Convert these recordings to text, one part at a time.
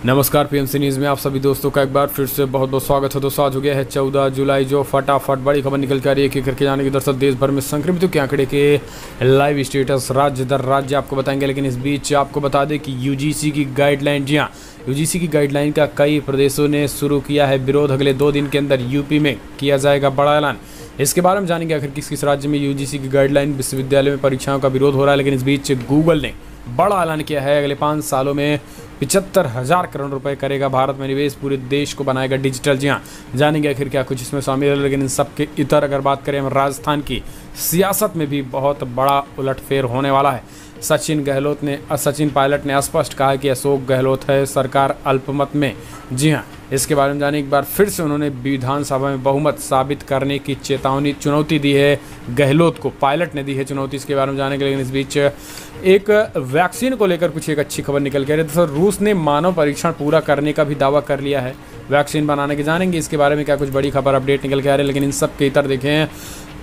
नमस्कार, PMC news में आप सभी दोस्तों का एक बार फिर से बहुत बहुत स्वागत है। दोस्तों आज हो गया है 14 जुलाई, जो फटाफट बड़ी खबर निकल के आ रही है एक करके जाने की। दरअसल देश भर में संक्रमितों के आंकड़े के लाइव स्टेटस राज्य दर राज्य आपको बताएंगे, लेकिन इस बीच आपको बता दें कि यूजीसी की गाइडलाइन, जी हाँ, यूजीसी की गाइडलाइन का कई प्रदेशों ने शुरू किया है विरोध। अगले 2 दिन के अंदर यूपी में किया जाएगा बड़ा ऐलान। इसके बारे में जानेंगे आखिर किस किस राज्य में यूजीसी की गाइडलाइन विश्वविद्यालय में परीक्षाओं का विरोध हो रहा है। लेकिन इस बीच गूगल ने बड़ा ऐलान किया है, अगले 5 सालों में 75,000 करोड़ रुपए करेगा भारत में निवेश, पूरे देश को बनाएगा डिजिटल। जी हाँ, जानेंगे आखिर क्या कुछ इसमें शामिल है। लेकिन इन सब के इतर अगर बात करें हम, राजस्थान की सियासत में भी बहुत बड़ा उलटफेर होने वाला है। सचिन पायलट ने स्पष्ट कहा कि अशोक गहलोत है सरकार अल्पमत में। जी हाँ, इसके बारे में जाने एक बार फिर से उन्होंने विधानसभा में बहुमत साबित करने की चुनौती दी है गहलोत को, पायलट ने दी है चुनौती। इसके बारे में जानेंगे। लेकिन इस बीच एक वैक्सीन को लेकर कुछ एक अच्छी खबर निकल के आ रही है। तो रूस ने मानव परीक्षण पूरा करने का भी दावा कर लिया है वैक्सीन बनाने के। जानेंगे इसके बारे में क्या कुछ बड़ी खबर अपडेट निकल के आ रही है। लेकिन इन सब के इतर देखें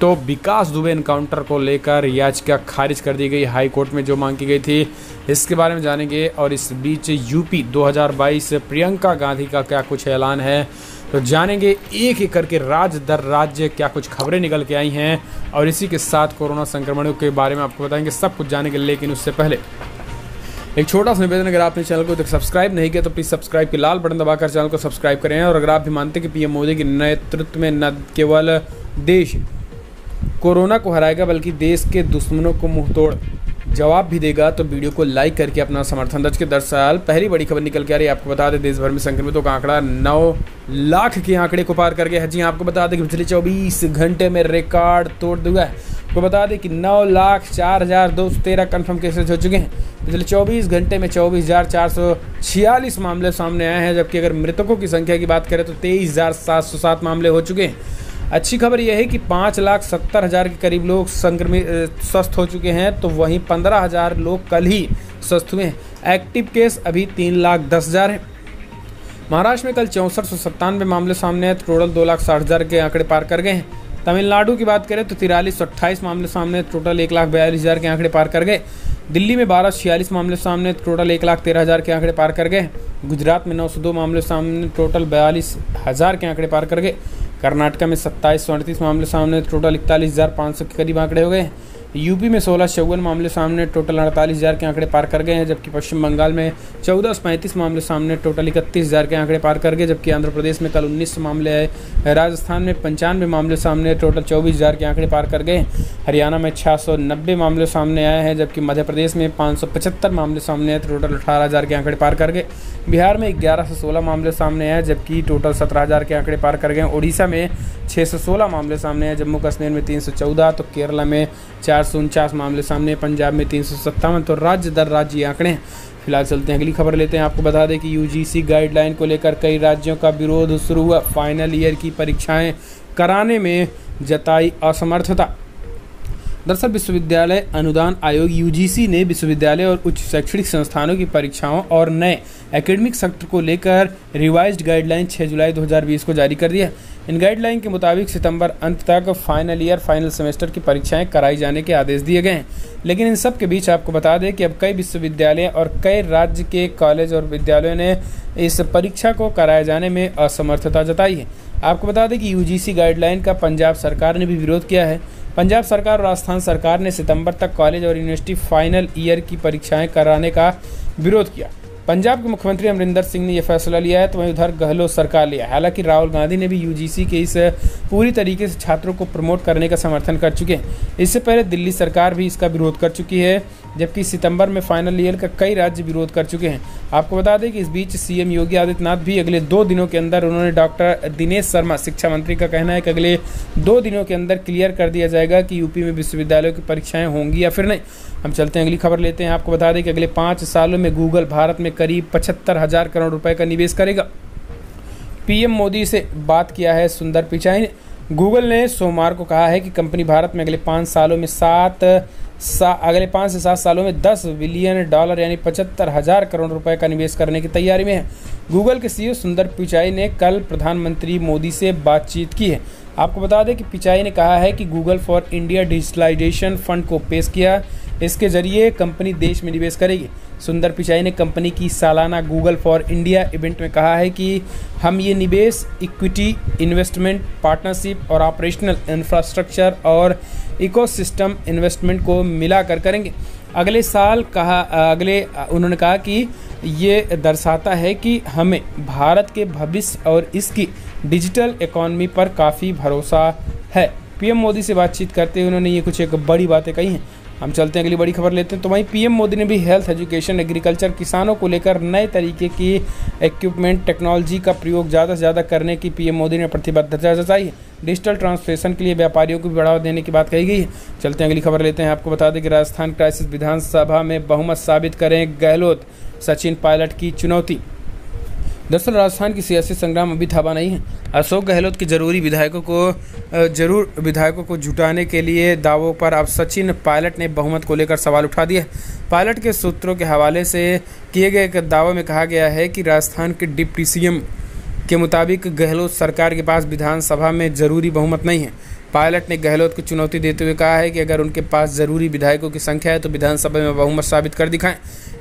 तो विकास दुबे एनकाउंटर को लेकर याचिका खारिज कर दी गई हाई कोर्ट में, जो मांग की गई थी, इसके बारे में जानेंगे। और इस बीच यूपी 2022 प्रियंका गांधी का क्या कुछ ऐलान है, तो जानेंगे एक एक करके राज्य दर राज्य क्या कुछ खबरें निकल के आई हैं। और इसी के साथ कोरोना संक्रमण के बारे में आपको बताएंगे, सब कुछ जानेंगे। लेकिन उससे पहले एक छोटा सा निवेदन, अगर आपने चैनल को तक सब्सक्राइब नहीं किया तो प्लीज़ सब्सक्राइब के लाल बटन दबाकर चैनल को सब्सक्राइब करें। और अगर आप भी मानते हैं कि पीएम मोदी के नेतृत्व में न केवल देश कोरोना को हराएगा बल्कि देश के दुश्मनों को मुंहतोड़ जवाब भी देगा, तो वीडियो को लाइक करके अपना समर्थन दर्ज के। दरअसल पहली बड़ी खबर निकल के आ रही है, आपको बता दें देश भर में संक्रमितों का आंकड़ा 9 लाख के आंकड़े को पार कर गया है। जी आपको बता दें कि पिछले 24 घंटे में रिकॉर्ड तोड़ दिया है। आपको बता दें कि 9,04,213 कन्फर्म केसेज हो चुके हैं। पिछले 24 घंटे में 24,446 मामले सामने आए हैं, जबकि अगर मृतकों की संख्या की बात करें तो 23,707 मामले हो चुके हैं। अच्छी खबर यह है कि 5,70,000 के करीब लोग संक्रमित स्वस्थ हो चुके हैं, तो वहीं 15,000 लोग कल ही स्वस्थ हुए हैं। एक्टिव केस अभी 3,10,000 हैं। महाराष्ट्र में कल 6497 मामले सामने हैं, तो टोटल 2,60,000 के आंकड़े पार कर गए हैं। तमिलनाडु की बात करें तो 4328 मामले सामने, टोटल 1,42,000 के आंकड़े पार कर गए। दिल्ली में 1246 मामले सामने, टोटल 1,13,000 के आंकड़े पार कर गए। गुजरात में 902 मामले सामने, टोटल 42,000 के आंकड़े पार कर गए। कर्नाटक में 2738 मामले सामने, टोटल 41,500 के करीब आंकड़े हो गए। यूपी में 1654 मामले सामने, टोटल 48,000 के आंकड़े पार कर गए हैं। जबकि पश्चिम बंगाल में 1435 मामले सामने, टोटल 31,000 के आंकड़े पार कर गए। जबकि आंध्र प्रदेश में कल 19 मामले आए। राजस्थान में 95 मामले सामने, टोटल 24,000 के आंकड़े पार कर गए। हरियाणा में 690 मामले सामने आए हैं। जबकि मध्य प्रदेश में 575 मामले सामने आए, टोटल 18,000 के आंकड़े पार कर गए। बिहार में 11 से 16 मामले सामने आए, जबकि टोटल 17,000 के आंकड़े पार कर गए। उड़ीसा में 616 मामले सामने आए। जम्मू कश्मीर में 314, तो केरला में 449 मामले सामने, पंजाब में 357। तो राज्य दर राज्य ये आंकड़े हैं। फिलहाल चलते हैं अगली खबर लेते हैं। आपको बता दें कि यूजीसी गाइडलाइन को लेकर कई राज्यों का विरोध शुरू हुआ। फाइनल ईयर की परीक्षाएं कराने में जताई असमर्थता। दरअसल विश्वविद्यालय अनुदान आयोग यूजीसी ने विश्वविद्यालय और उच्च शैक्षणिक संस्थानों की परीक्षाओं और नए एकेडमिक सत्र को लेकर रिवाइज्ड गाइडलाइन 6 जुलाई 2020 को जारी कर दिया। इन गाइडलाइन के मुताबिक सितंबर अंत तक फाइनल सेमेस्टर की परीक्षाएं कराई जाने के आदेश दिए गए हैं। लेकिन इन सब के बीच आपको बता दें कि अब कई विश्वविद्यालय और कई राज्य के कॉलेज और विद्यालयों ने इस परीक्षा को कराए जाने में असमर्थता जताई है। आपको बता दें कि यूजीसी गाइडलाइन का पंजाब सरकार ने भी विरोध किया है। पंजाब सरकार और राजस्थान सरकार ने सितंबर तक कॉलेज और यूनिवर्सिटी फाइनल ईयर की परीक्षाएं कराने का विरोध किया। पंजाब के मुख्यमंत्री अमरिंदर सिंह ने यह फैसला लिया है, तो वहीं उधर गहलोत सरकार लिया। हालांकि राहुल गांधी ने भी यूजीसी के इस पूरी तरीके से छात्रों को प्रमोट करने का समर्थन कर चुके हैं। इससे पहले दिल्ली सरकार भी इसका विरोध कर चुकी है, जबकि सितंबर में फाइनल ईयर का कई राज्य विरोध कर चुके हैं। आपको बता दें कि इस बीच सीएम योगी आदित्यनाथ भी अगले 2 दिनों के अंदर, उन्होंने डॉक्टर दिनेश शर्मा शिक्षा मंत्री का कहना है कि अगले 2 दिनों के अंदर क्लियर कर दिया जाएगा कि यूपी में विश्वविद्यालयों की परीक्षाएं होंगी या फिर नहीं। हम चलते हैं अगली खबर लेते हैं। आपको बता दें कि अगले 5 सालों में गूगल भारत में करीब 75,000 करोड़ रुपए का निवेश करेगा। पीएम मोदी से बात किया है सुंदर पिचाई ने। गूगल ने सोमवार को कहा है कि कंपनी भारत में अगले 5 से 7 सालों में $10 बिलियन यानी 75,000 करोड़ रुपए का निवेश करने की तैयारी में है। गूगल के सीईओ सुंदर पिचाई ने कल प्रधानमंत्री मोदी से बातचीत की है। आपको बता दें कि पिचाई ने कहा है कि Google for India digitalization fund को पेश किया। इसके जरिए कंपनी देश में निवेश करेगी। सुंदर पिचाई ने कंपनी की सालाना गूगल फॉर इंडिया इवेंट में कहा है कि हम ये निवेश इक्विटी, इन्वेस्टमेंट, पार्टनरशिप और ऑपरेशनल इंफ्रास्ट्रक्चर और इकोसिस्टम इन्वेस्टमेंट को मिलाकर करेंगे। अगले साल उन्होंने कहा कि ये दर्शाता है कि हमें भारत के भविष्य और इसकी डिजिटल इकॉनमी पर काफ़ी भरोसा है। पीएम मोदी से बातचीत करते हुए उन्होंने ये कुछ एक बड़ी बातें कही हैं। हम चलते हैं अगली बड़ी खबर लेते हैं। तो वहीं पीएम मोदी ने भी हेल्थ, एजुकेशन, एग्रीकल्चर, किसानों को लेकर नए तरीके की इक्विपमेंट, टेक्नोलॉजी का प्रयोग ज़्यादा से ज़्यादा करने की पीएम मोदी ने प्रतिबद्धता जताई है। डिजिटल ट्रांसफॉर्मेशन के लिए व्यापारियों को भी बढ़ावा देने की बात कही गई है। चलते हैं अगली खबर लेते हैं। आपको बता दें कि राजस्थान क्राइसिस विधानसभा में बहुमत साबित करें गहलोत, सचिन पायलट की चुनौती। दरअसल राजस्थान की सियासी संग्राम अभी थामा नहीं है। अशोक गहलोत की जरूर विधायकों को जुटाने के लिए दावों पर अब सचिन पायलट ने बहुमत को लेकर सवाल उठा दिया। पायलट के सूत्रों के हवाले से किए गए एक दावे में कहा गया है कि राजस्थान के डिप्टी सीएम के मुताबिक गहलोत सरकार के पास विधानसभा में जरूरी बहुमत नहीं है। पायलट ने गहलोत को चुनौती देते हुए कहा है कि अगर उनके पास जरूरी विधायकों की संख्या है तो विधानसभा में बहुमत साबित कर दिखाएं।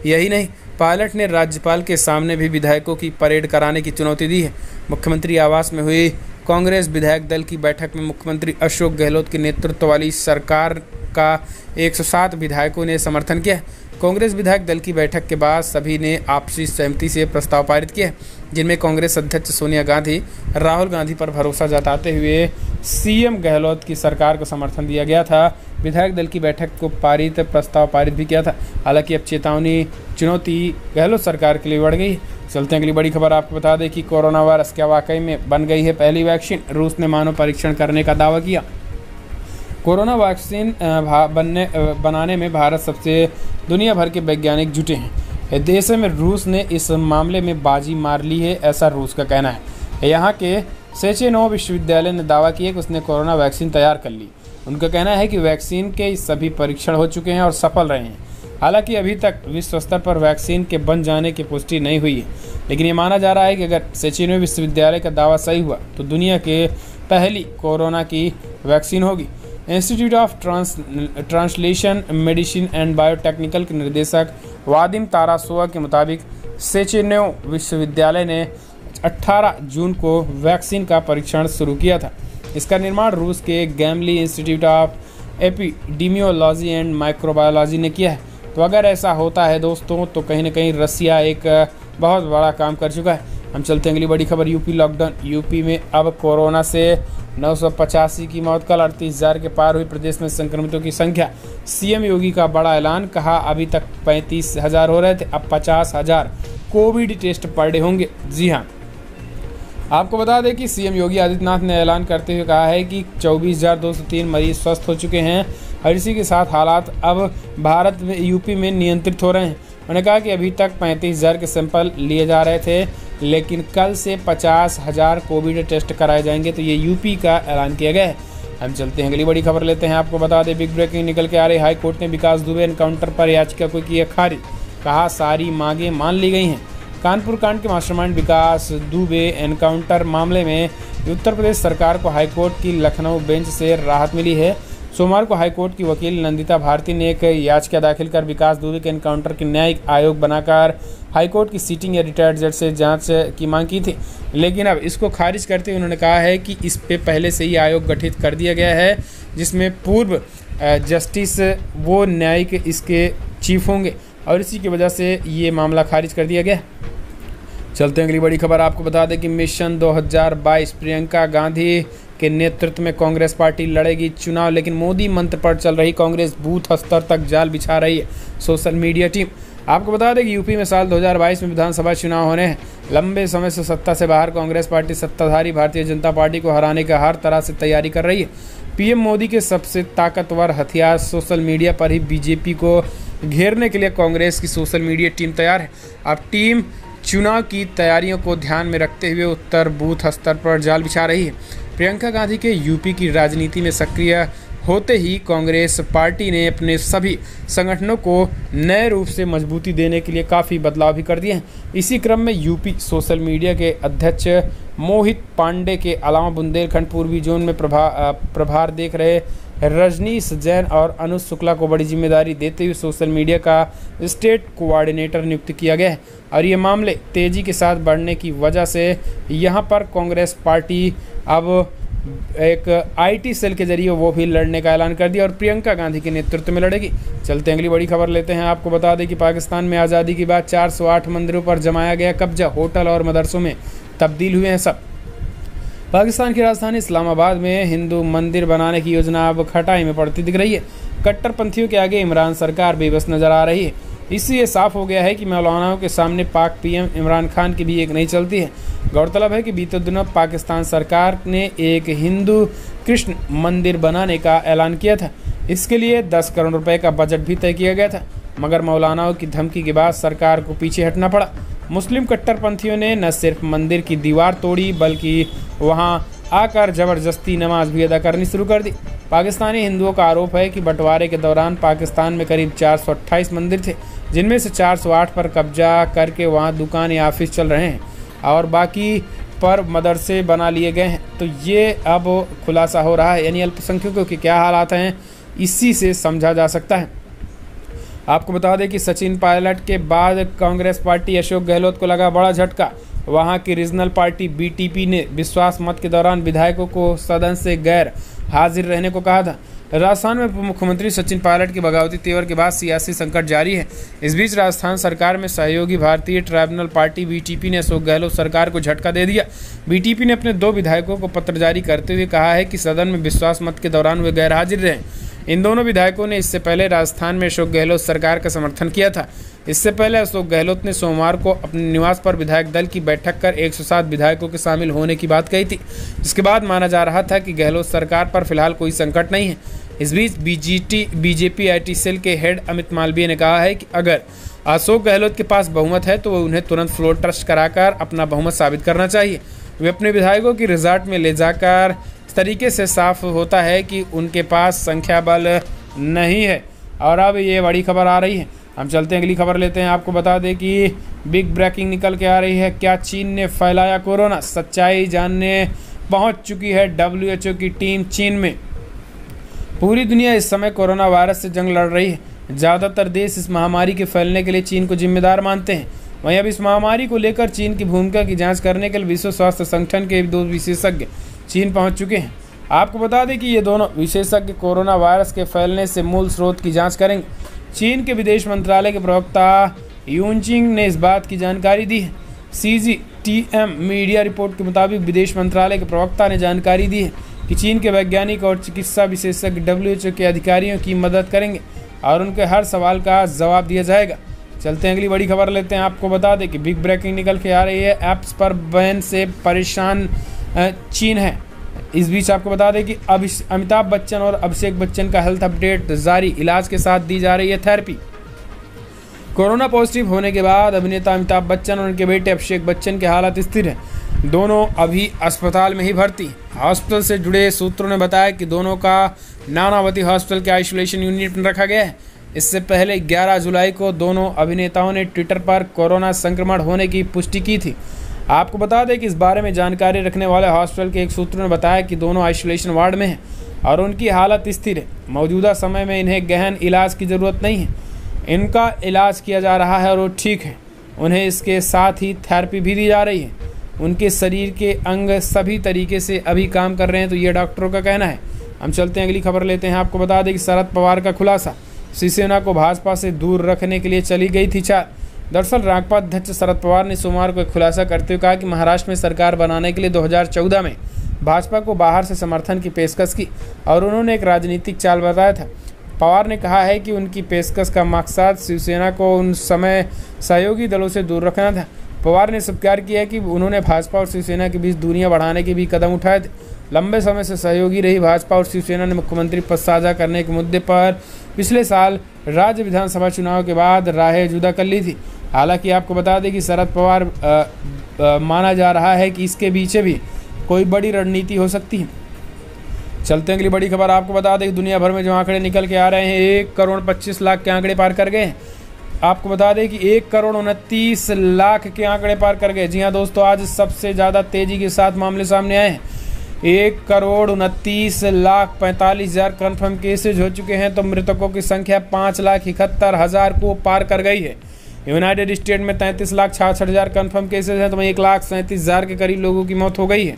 यही नहीं, पायलट ने राज्यपाल के सामने भी विधायकों की परेड कराने की चुनौती दी है। मुख्यमंत्री आवास में हुई कांग्रेस विधायक दल की बैठक में मुख्यमंत्री अशोक गहलोत के नेतृत्व वाली सरकार का 107 विधायकों ने समर्थन किया। कांग्रेस विधायक दल की बैठक के बाद सभी ने आपसी सहमति से प्रस्ताव पारित किया, जिनमें कांग्रेस अध्यक्ष सोनिया गांधी, राहुल गांधी पर भरोसा जताते हुए सीएम गहलोत की सरकार को समर्थन दिया गया था। विधायक दल की बैठक को प्रस्ताव पारित भी किया था। हालांकि अब चुनौती गहलोत सरकार के लिए बढ़ गई। चलते हैं अगली बड़ी खबर। आपको बता दें कि कोरोना वायरस क्या वाकई में बन गई है पहली वैक्सीन। रूस ने मानव परीक्षण करने का दावा किया। कोरोना वैक्सीन बनाने में भारत सबसे दुनिया भर के वैज्ञानिक जुटे हैं। देश में रूस ने इस मामले में बाजी मार ली है, ऐसा रूस का कहना है। यहाँ के सेचेनोव विश्वविद्यालय ने दावा किया कि उसने कोरोना वैक्सीन तैयार कर ली। उनका कहना है कि वैक्सीन के सभी परीक्षण हो चुके हैं और सफल रहे हैं। हालांकि अभी तक विश्व स्तर पर वैक्सीन के बन जाने की पुष्टि नहीं हुई है, लेकिन ये माना जा रहा है कि अगर सेचेनोव विश्वविद्यालय का दावा सही हुआ तो दुनिया के पहली कोरोना की वैक्सीन होगी। Institute of translation medicine and biotechnical के निर्देशक वादिम तारासोवा के मुताबिक सेचेनोव विश्वविद्यालय ने 18 जून को वैक्सीन का परीक्षण शुरू किया था। इसका निर्माण रूस के Gamaleya institute of epidemiology and microbiology ने किया है। तो अगर ऐसा होता है दोस्तों, तो कहीं ना कहीं रसिया एक बहुत बड़ा काम कर चुका है। हम चलते हैं अगली बड़ी खबर। UP lockdown. यूपी में अब कोरोना से 985 की मौत, कल 38,000 के पार हुई प्रदेश में संक्रमितों की संख्या। सीएम योगी का बड़ा ऐलान, कहा अभी तक 35,000 हो रहे थे, अब 50,000 कोविड टेस्ट पर डे होंगे। जी हाँ, आपको बता दें कि सीएम योगी आदित्यनाथ ने ऐलान करते हुए कहा है कि 24,203 मरीज स्वस्थ हो चुके हैं और इसी के साथ हालात अब भारत में यूपी में नियंत्रित हो रहे हैं। उन्होंने कहा कि अभी तक 35,000 के सैंपल लिए जा रहे थे, लेकिन कल से 50,000 कोविड टेस्ट कराए जाएंगे। तो ये यूपी का ऐलान किया गया है। हम चलते हैं अगली बड़ी खबर लेते हैं। आपको बता दें, बिग ब्रेकिंग निकल के आ रही। हाई कोर्ट ने विकास दुबे एनकाउंटर पर याचिका को किया खारिज, कहा सारी मांगें मान ली गई हैं। कानपुर कांड के मास्टरमाइंड विकास दुबे एनकाउंटर मामले में उत्तर प्रदेश सरकार को हाईकोर्ट की लखनऊ बेंच से राहत मिली है। सोमवार को हाईकोर्ट की वकील नंदिता भारती ने एक याचिका दाखिल कर विकास दुबे के एनकाउंटर के न्यायिक आयोग बनाकर हाईकोर्ट की सीटिंग या रिटायर्ड जज से जांच की मांग की थी, लेकिन अब इसको खारिज करते हुए उन्होंने कहा है कि इस पे पहले से ही आयोग गठित कर दिया गया है, जिसमें पूर्व जस्टिस वो न्यायिक इसके चीफ होंगे और इसी की वजह से ये मामला खारिज कर दिया गया। चलते हैं अगली बड़ी खबर। आपको बता दें कि मिशन 2022 प्रियंका गांधी के नेतृत्व में कांग्रेस पार्टी लड़ेगी चुनाव, लेकिन मोदी मंत्र पर चल रही कांग्रेस बूथ स्तर तक जाल बिछा रही है सोशल मीडिया टीम। आपको बता दें कि यूपी में साल 2022 में विधानसभा चुनाव होने हैं। लंबे समय से सत्ता से बाहर कांग्रेस पार्टी सत्ताधारी भारतीय जनता पार्टी को हराने का हर तरह से तैयारी कर रही है। पीएम मोदी के सबसे ताकतवर हथियार सोशल मीडिया पर ही बीजेपी को घेरने के लिए कांग्रेस की सोशल मीडिया टीम तैयार है। अब टीम चुनाव की तैयारियों को ध्यान में रखते हुए उत्तर बूथ स्तर पर जाल बिछा रही है। प्रियंका गांधी के यूपी की राजनीति में सक्रिय होते ही कांग्रेस पार्टी ने अपने सभी संगठनों को नए रूप से मजबूती देने के लिए काफ़ी बदलाव भी कर दिए हैं। इसी क्रम में यूपी सोशल मीडिया के अध्यक्ष मोहित पांडे के अलावा बुंदेलखंड पूर्वी जोन में प्रभार देख रहे रजनीश जैन और अनुज शुक्ला को बड़ी जिम्मेदारी देते हुए सोशल मीडिया का स्टेट कोऑर्डिनेटर नियुक्त किया गया है। और ये मामले तेज़ी के साथ बढ़ने की वजह से यहाँ पर कांग्रेस पार्टी अब एक आईटी सेल के जरिए वो भी लड़ने का ऐलान कर दिया और प्रियंका गांधी के नेतृत्व में लड़ेगी। चलते अगली बड़ी खबर लेते हैं। आपको बता दें कि पाकिस्तान में आज़ादी के बाद 408 मंदिरों पर जमाया गया कब्जा, होटल और मदरसों में तब्दील हुए हैं सब। पाकिस्तान की राजधानी इस्लामाबाद में हिंदू मंदिर बनाने की योजना अब खटाई में पड़ती दिख रही है। कट्टरपंथियों के आगे इमरान सरकार बेबस नजर आ रही है। इससे ये साफ हो गया है कि मौलानाओं के सामने पाक पीएम इमरान खान की भी एक नहीं चलती है। गौरतलब है कि बीते दिनों पाकिस्तान सरकार ने एक हिंदू कृष्ण मंदिर बनाने का ऐलान किया था। इसके लिए 10 करोड़ रुपए का बजट भी तय किया गया था, मगर मौलानाओं की धमकी के बाद सरकार को पीछे हटना पड़ा। मुस्लिम कट्टरपंथियों ने न सिर्फ मंदिर की दीवार तोड़ी बल्कि वहां आकर जबरदस्ती नमाज भी अदा करनी शुरू कर दी। पाकिस्तानी हिंदुओं का आरोप है कि बंटवारे के दौरान पाकिस्तान में करीब 428 मंदिर थे, जिनमें से 408 पर कब्जा करके वहां दुकान या ऑफिस चल रहे हैं और बाकी पर मदरसे बना लिए गए हैं। तो ये अब खुलासा हो रहा है, यानी अल्पसंख्यकों के क्या हालात हैं इसी से समझा जा सकता है। आपको बता दें कि सचिन पायलट के बाद कांग्रेस पार्टी अशोक गहलोत को लगा बड़ा झटका। वहां की रीजनल पार्टी बीटीपी ने विश्वास मत के दौरान विधायकों को सदन से गैर हाजिर रहने को कहा था। राजस्थान में मुख्यमंत्री सचिन पायलट के बगावती तेवर के बाद सियासी संकट जारी है। इस बीच राजस्थान सरकार में सहयोगी भारतीय ट्राइब्यूनल पार्टी बीटीपी ने अशोक गहलोत सरकार को झटका दे दिया। बीटीपी ने अपने 2 विधायकों को पत्र जारी करते हुए कहा है कि सदन में विश्वास मत के दौरान वे गैर हाजिर रहे। इन दोनों विधायकों ने इससे पहले राजस्थान में अशोक गहलोत सरकार का समर्थन किया था। इससे पहले अशोक गहलोत ने सोमवार को अपने निवास पर विधायक दल की बैठक कर 107 विधायकों के शामिल होने की बात कही थी। इसके बाद माना जा रहा था कि गहलोत सरकार पर फिलहाल कोई संकट नहीं है। इस बीच बीजेपी आईटी सेल के हेड अमित मालवीय ने कहा है कि अगर अशोक गहलोत के पास बहुमत है तो उन्हें तुरंत फ्लोर टेस्ट कराकर अपना बहुमत साबित करना चाहिए। वे अपने विधायकों की रिजल्ट में ले जाकर इस तरीके से साफ होता है कि उनके पास संख्या बल नहीं है। और अब ये बड़ी खबर आ रही है, हम चलते हैं अगली खबर लेते हैं। आपको बता दें कि बिग ब्रेकिंग निकल के आ रही है। क्या चीन ने फैलाया कोरोना? सच्चाई जानने पहुंच चुकी है WHO की टीम चीन में। पूरी दुनिया इस समय कोरोना वायरस से जंग लड़ रही है। ज़्यादातर देश इस महामारी के फैलने के लिए चीन को जिम्मेदार मानते हैं। वहीं अब इस महामारी को लेकर चीन की भूमिका की जांच करने के लिए विश्व स्वास्थ्य संगठन के 2 विशेषज्ञ चीन पहुंच चुके हैं। आपको बता दें कि ये दोनों विशेषज्ञ कोरोना वायरस के फैलने से मूल स्रोत की जांच करेंगे। चीन के विदेश मंत्रालय के प्रवक्ता यूनचिंग ने इस बात की जानकारी दी है। CGTN मीडिया रिपोर्ट के मुताबिक विदेश मंत्रालय के प्रवक्ता ने जानकारी दी है कि चीन के वैज्ञानिक और चिकित्सा विशेषज्ञ WHO के अधिकारियों की मदद करेंगे और उनके हर सवाल का जवाब दिया जाएगा। चलते हैं अगली बड़ी खबर लेते हैं। आपको बता दें कि बिग ब्रेकिंग निकल के आ रही है। ऐप्स पर बैन से परेशान चीन है। इस बीच आपको बता दें कि अमिताभ बच्चन और अभिषेक बच्चन का हेल्थ अपडेट जारी, इलाज के साथ दी जा रही है थेरेपी। कोरोना पॉजिटिव होने के बाद अभिनेता अमिताभ बच्चन और उनके बेटे अभिषेक बच्चन की हालत स्थिर है। दोनों अभी अस्पताल में ही भर्ती। हॉस्पिटल से जुड़े सूत्रों ने बताया कि दोनों का नानावती हॉस्पिटल के आइसोलेशन यूनिट में रखा गया है। इससे पहले 11 जुलाई को दोनों अभिनेताओं ने ट्विटर पर कोरोना संक्रमण होने की पुष्टि की थी। आपको बता दें कि इस बारे में जानकारी रखने वाले हॉस्पिटल के एक सूत्र ने बताया कि दोनों आइसोलेशन वार्ड में हैं और उनकी हालत स्थिर है। मौजूदा समय में इन्हें गहन इलाज की ज़रूरत नहीं है। इनका इलाज किया जा रहा है और वो ठीक है। उन्हें इसके साथ ही थेरेपी भी दी जा रही है। उनके शरीर के अंग सभी तरीके से अभी काम कर रहे हैं, तो ये डॉक्टरों का कहना है। हम चलते हैं अगली खबर लेते हैं। आपको बता दें कि शरद पवार का खुलासा, शिवसेना को भाजपा से दूर रखने के लिए चली गई थी चाल। दरअसल राजपा अध्यक्ष शरद पवार ने सोमवार को एक खुलासा करते हुए कहा कि महाराष्ट्र में सरकार बनाने के लिए 2014 में भाजपा को बाहर से समर्थन की पेशकश की और उन्होंने एक राजनीतिक चाल बताया था। पवार ने कहा है कि उनकी पेशकश का मकसद शिवसेना को उन समय सहयोगी दलों से दूर रखना था। पवार ने स्वीकार किया कि उन्होंने भाजपा और शिवसेना के बीच दूरियां बढ़ाने के भी कदम उठाए थे। लंबे समय से सहयोगी रही भाजपा और शिवसेना ने मुख्यमंत्री पद साझा करने के मुद्दे पर पिछले साल राज्य विधानसभा चुनाव के बाद राहें जुदा कर ली थी। हालांकि आपको बता दें कि शरद पवार माना जा रहा है कि इसके पीछे भी कोई बड़ी रणनीति हो सकती है। चलते हैं अगली बड़ी खबर। आपको बता दें कि दुनिया भर में जो आंकड़े निकल के आ रहे हैं 1,25,00,000 के आंकड़े पार कर गए हैं। आपको बता दें कि 1,29,00,000 के आंकड़े पार कर गए। जी हाँ दोस्तों, आज सबसे ज़्यादा तेज़ी के साथ मामले सामने आए हैं। 1,29,45,000 कन्फर्म केसेज हो चुके हैं, तो मृतकों की संख्या 5,71,000 को पार कर गई है। यूनाइटेड स्टेट में 33,66,000 कन्फर्म केसेज हैं, तो 1,37,000 के करीब लोगों की मौत हो गई है।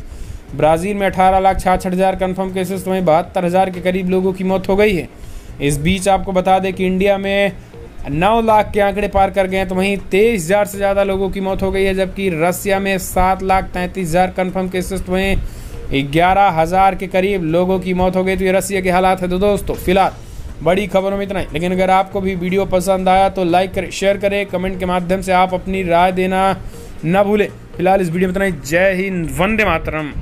ब्राज़ील में 18,66,000 कन्फर्म केसेज, तो 72,000 के करीब लोगों की मौत हो गई है। इस बीच आपको बता दें कि इंडिया में 9 लाख के आंकड़े पार कर गए हैं, तो वहीं 23,000 से ज़्यादा लोगों की मौत हो गई है। जबकि रसिया में 7,33,000 कन्फर्म केसेस, तो वहीं 11,000 के करीब लोगों की मौत हो गई। तो ये रसिया के हालात है। तो दोस्तों फिलहाल बड़ी खबरों में इतना ही, लेकिन अगर आपको भी वीडियो पसंद आया तो लाइक करें, शेयर करें, कमेंट के माध्यम से आप अपनी राय देना ना भूलें। फिलहाल इस वीडियो में इतना ही। जय हिंद, वंदे मातरम।